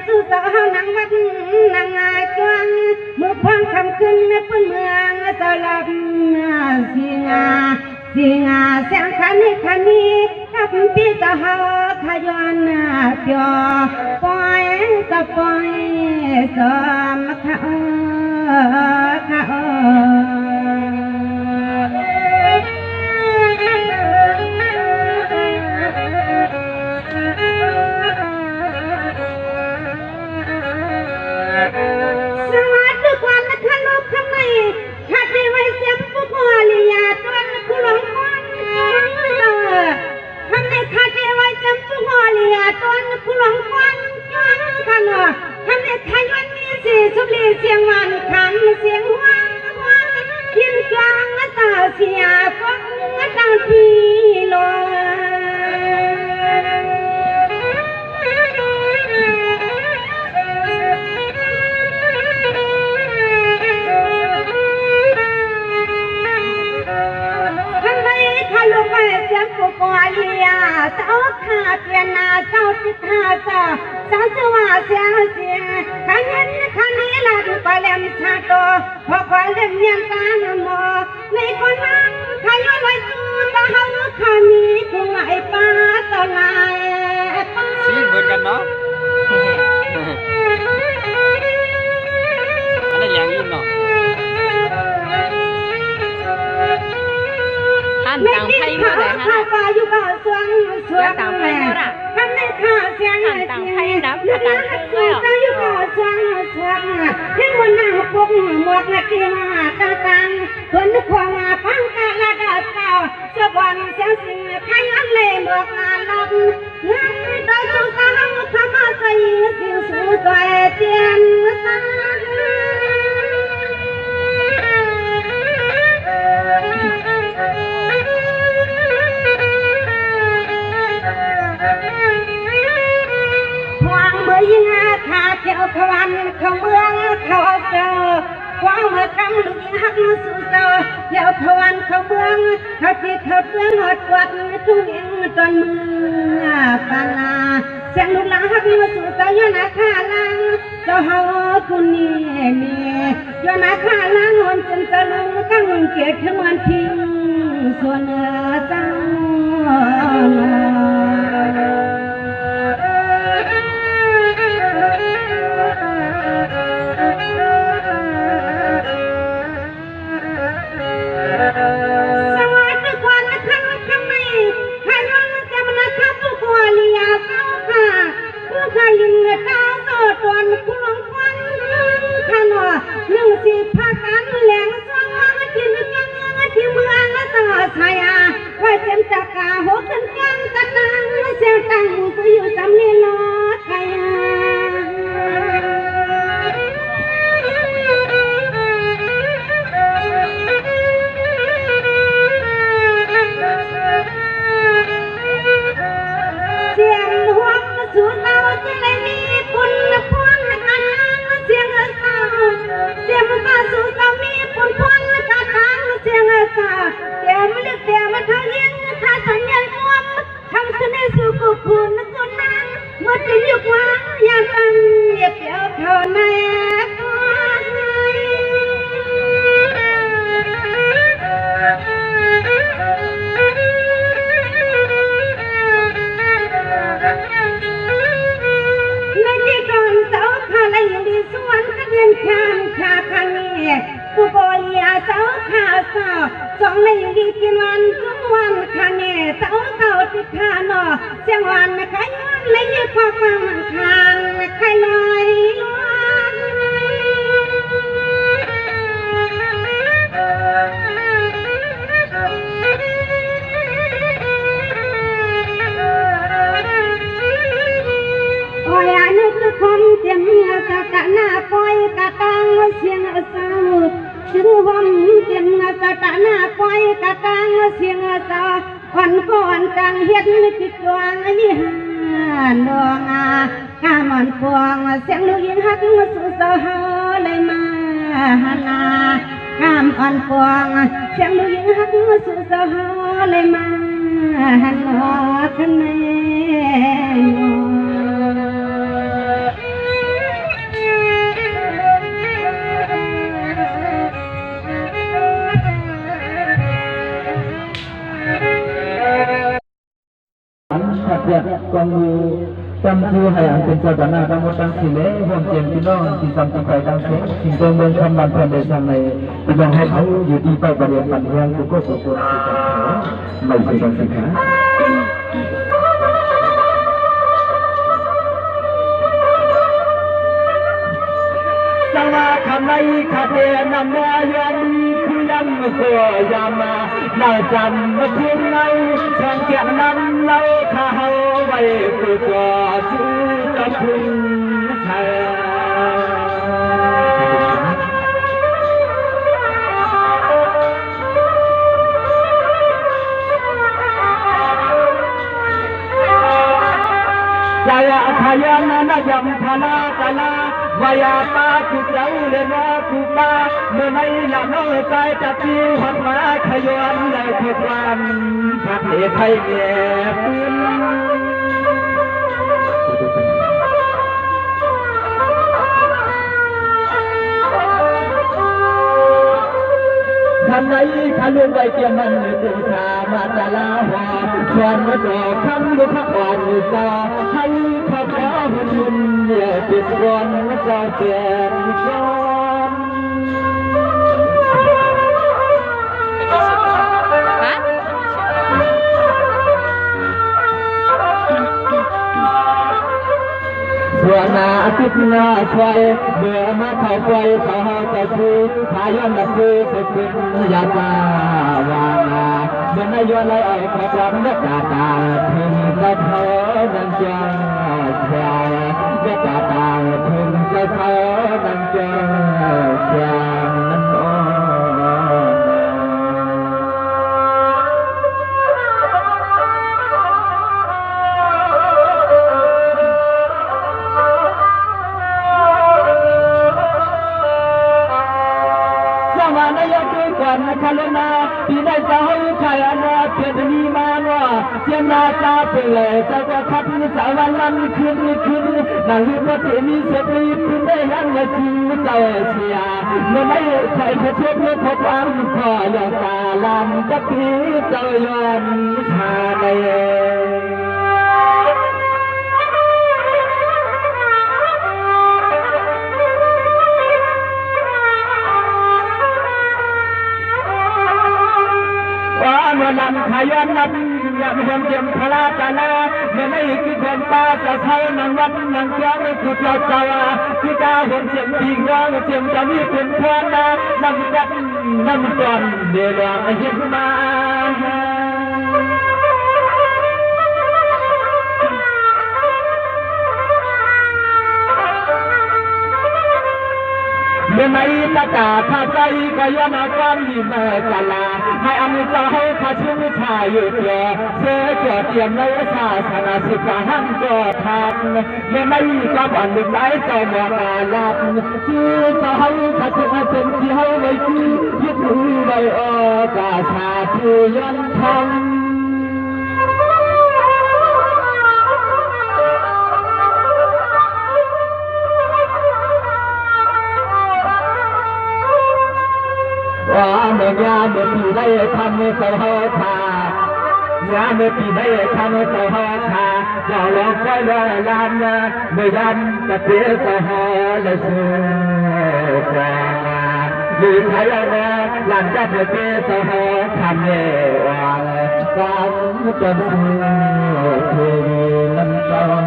สู่สาวหนังวัดนางจวงมือพวงคำขึ้นในพื้นเมืองสลับสิงาเสียงขันให้ขันนี้กับพี่สาวขย้อนเปียวปล่อยสะปล่อยสมข้าสวัสดีความนักขันลูกทำไมข้าที่ไว้เสียงผู้พ่อลียาตัวนักหลวงพ่อทำไมข้าที่ไว้เสียงผู้พ่อลียาตัวนักหลวงพ่อขันทำไมข้าย้อนมีสีสุรีเสียงหวานขันเสียงหวานยินกลางตาเสียฟังตาทีลผู้ก่อเลียเจ้าข้าเปลี่ยนหน้าเจ้าติดหาเจ้าสว่าเสียขันเห็นขันนี้ละดูปลาเล่มชาโตพอปลาเล่มยังตาหนอในคนนั้นขย้อนไว้ตู้ตาหันขามีคงไอปลาตะไลสีเหมือนกันเนาะอันนี้แรงยิ่งเนาะต่างไทยเมื่อไหร่ฮะต่างไทยเมื่อไหร่ทำในข้าเสียงต่างไทยนะต่างไทยเมื่อไหร่อยู่ก่อสวงที่บนหน้าปกหมดนาทีมาต่างคนควงฟังกะละดาเจ้าสวรรค์เสียงสิงขยันเล่หมดงานลำงานโดยสุสานธรรมะใจสิ่งสู่ใจเตียนสายิงขาเที่ยวขวันเขาเมืองเขาเจอความเมื่อคำลุกหักมาสู่เจอเที่ยวขวันเขาเมืองเขาที่เขาเตือนหดกวดทุ่งเองจนมือปานาเสียงลุกหลังหักมาสู่เจอยนาข้าลังเจ้าเฮาคุณนี่มียนาข้าลังวันจนจะลงตั้งเกียรติทั้งวันทิ้งส่วนเจ้าผู้บริยาเจ้าข้าเจ้าสองในดีกินวันทุกวันข้าเน่เจ้าเก่าติดข้าหนอเสียงวันขายย้อนและยืดความคานขายลอยโอ้ยนึกคมเตียมเมียตะกะหน้าปล่อยกะตังเสียงเศร้าถึงวันเตียมตะกะหน้าปล่อยกะตังเสียงเศร้าวันก่อนจังเฮ็ดติดดวงนี่หาดวงข้ามันพวงเสียงลูกยิงหักมาสู่เศร้าเลยมาหานาข้ามอ่อนพวงเสียงลูกยิงหักมาสู่เศร้าเลยมาหันหัวคันแม่ จะกองดูจำชื่อให้อันเป็นเจ้าตนาทั้งหมดทั้งสิ้นเลยห่วงเจียนพี่น้องที่ซ้ำที่ใครตั้งเสียงสิ่งตรงเมืองคำบันเพื่อนได้สั่งในที่ยังให้เขาอยู่ที่ไปประเดี๋ยวปันเรื่องกุโกกุโกสิจังเขาไม่ใช่จังสิขาสวาคำในคาเทนำมายันคือยังตัวยามาเราจำมาทุ่งในแสงเกียรนั้นเราข้าเฮาไว้ตัวตัวชื่อจะพึงใช้Saya khayana na jam phala kala vaya pa tu jau le na tu pa menai la no sai ta pi hot ma khayon la khwan phak le thai ne punทำไรขลุ่มใบเกียงมันตูชามาตาลาหัวชวนมาดอกคำลุกขับอ่อนซาให้ขับล้อหุ่นเนี่ยติดร้อนเจ้าเสียนซ้อนส่วนนาติดนาไฟเมื่อมาเข้าไฟเขาจะซื้อพาย้อนดับซื้อสุดขึ้นยาตาวานาเมื่อนายย้อนไล่ไอ้ขอบรับนักตาตาถึงจะเท่านั้นจังเสียนักตาตาถึงจะเท่านั้นจังเสียนั้นอ่อนคาลนาปีได้สาวชายนาเพียรมีมาว่าเจ้านาตาเป็นเลยจะว่าขับสาววันขึ้นนั่งรถมีเสรีขึ้นได้ยังละจีเจ้าเสียเมื่อไม่ใช่แค่ช่วยเพื่อพบความขออยากตาลำกับพี่เจ้าย้อนชาในเมื่อนำขยันนำยามความเจียมพลาตาลาเมื่อไม่คือคนป้าจะเท่านังวันนังเจ้าไม่คือเจ้าเจ้าที่กาคนเจียมปีกน้องเจียมจะมีเป็นพวนนานำดันนำตอนเดือดเห็นมาเมื่อไม่ตะกาข้าใจก็ย้อนความดีเมื่อกลาให้อมิตรให้ข้าชุ่มชายอยู่เดียวเสือเกิดเตรียมในศาสนาสิกหันก็ทันเมื่อไม่กับอันหนึ่งได้เจ้าเมื่อตาลับชื่อสาวข้าจึงเป็นที่ให้ไว้ที่ยึดถือไว้กาชาที่ย้อนทำว่าเมื่อยามปีได้ทำสหทายามปีได้ทำสหทาเราลองไปเลยลานเมื่อยันจะเสียสหและเสือกว่าอยู่ไทยนะหลังจากเสียสหทำเนี่ยวางการจนเสือคือลำต้น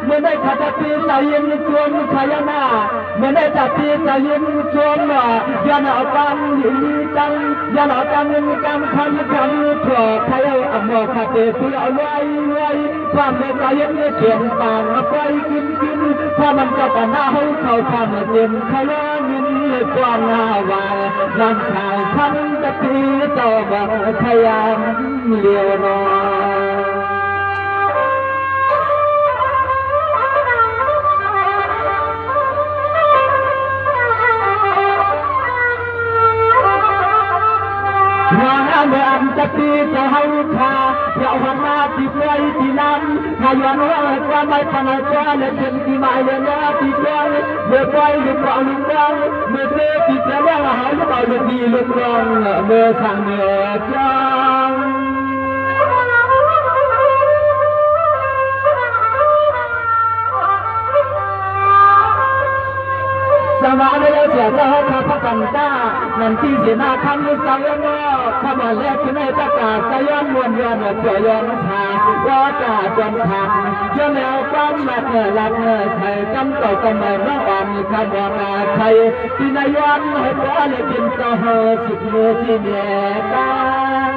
เมื่อได้ขัดปีสายินชวนขยานาเมื่อได้จับปีสายินชวนยันเอาการหินจังยันเอาการเงินกำคันถั่วขยาอโมขัดเพื่อเอาไว้ความเมื่อสายินเขียนต่างไปกินความมันจะปัญหาเขาความเย็นขยาเงินกว้างหน้าวางนำชายคันจะปีเจ้าบังขยามเลี้ยวนอวางเมื่ อันจะตีจะให้ขาเดี๋ยวหันมาที่ไฟที่น้ำถ้าย้อนว่าความไม่ปนตัวและเป็นที่หมายเลยนะที่กองเมื่อไฟลุกกองลุกดังเมื่อเจอที่จะเลี้ยงหายลุกเอาลุกดีลุกรองเมื่อสั่งเมื่อจังสมาในเสียใจข้าพกันตานั่นที่เสียหน้าคำนิสัยนอข้ามาแลกที่ในประกาศสยามมวลย้อนเพื่อย้อนชาว่าจะจนทำย้อนแนวความหนักหลักใช้กำต่อกันมาน้องอ่อนข้าบอนาใครที่นายวันให้พ่อเลยกินเจ้าสุดมือที่เนียกัน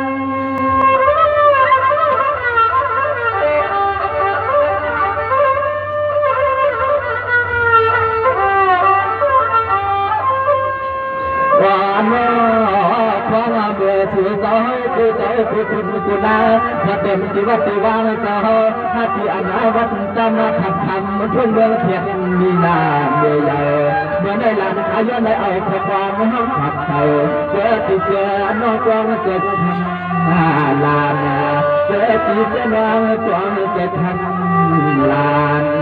ความเบื่อถือเจ้าคือเจ้าคือคุณกุณาพระเต็มที่วัดที่วางเจ้าหน้าที่อนาวัตจะมาขับทำช่วงเมืองเพียงมีนาเมื่อใหญ่เมื่อในหลังขายในเอาความห้องขับเต่าเจอที่เจอนอกกองเจ็ดทำลานเจอที่เจอนอกกองเจ็ดทำลาน